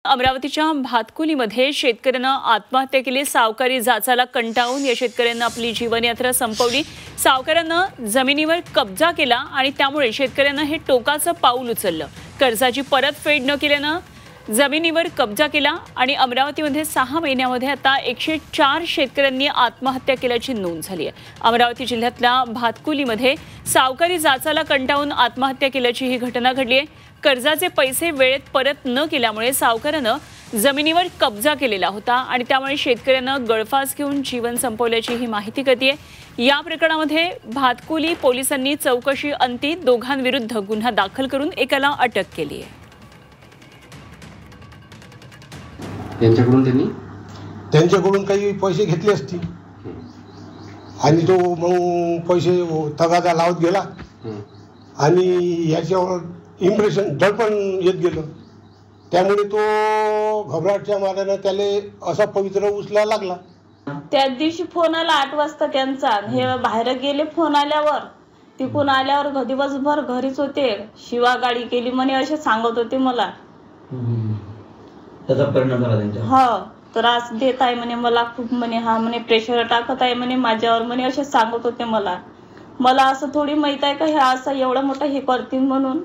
अमरावतीच्या भातकुलीमध्ये शेतकऱ्यानं आत्महत्या केली। सावकारी जाचाला कंटाळून या शेतकऱ्यानं आपली जीवनयात्रा संपवली। सावकारानं जमिनीवर कब्जा केला आणि त्यामुळे शेतकऱ्यानं हे टोकाचं पाऊल उचललं। कर्जाची परतफेड न केल्यानं जमिनीवर कब्जा केला आणि अमरावतीमध्ये 6 महिन्यामध्ये आता 104 शेतकऱ्यांनी आत्महत्या केल्याची नोंद झाली आहे। अमरावती जिल्ह्यातल्या भातकुलीमध्ये सावकारी जाचाला कंटाळून आत्महत्या केल्याची ही घटना घडली आहे। कर्जाचे पैसे वेळेत परत न केल्यामुळे सावकारानं जमिनीवर कब्जा केलेला होता आणि त्यामुळे शेतकऱ्यानं गळफास घेऊन जीवन संपवल्याची ही माहिती कळते आहे। या प्रकरणामध्ये भातकुली पोलिसांनी चौकशी अंती दोघांविरुद्ध गुन्हा दाखल करून एकाला अटक केली आहे। त्यांच्याकडून काही पैसे घेतले असतील आणि तो मग पैसे तगादा लावत गेला आणि याच्यावर इम्प्रेशन दडपण येत गेलं, त्यामुळे तो घबराटच्या मारानं त्याला असा पवित्र उचलायला लागला। त्याच दिवशी फोन आला 8 वाजता त्यांचा। हे बाहेर गेले, फोन आल्यावर तिकून आल्यावर दिवसभर घरीच होते, शिवा गाडी केली म्हणे असे सांगत होते मला। त्याचा परिणाम झाला त्यांच्या? हो, त्रास देत आहे म्हणे मला खूप म्हणे, हा म्हणे प्रेशर टाकत आहे म्हणे माझ्यावर म्हणे असे सांगत होते मला। मला असं थोडी माहित आहे का हे असं एवढं मोठं हे करतील म्हणून।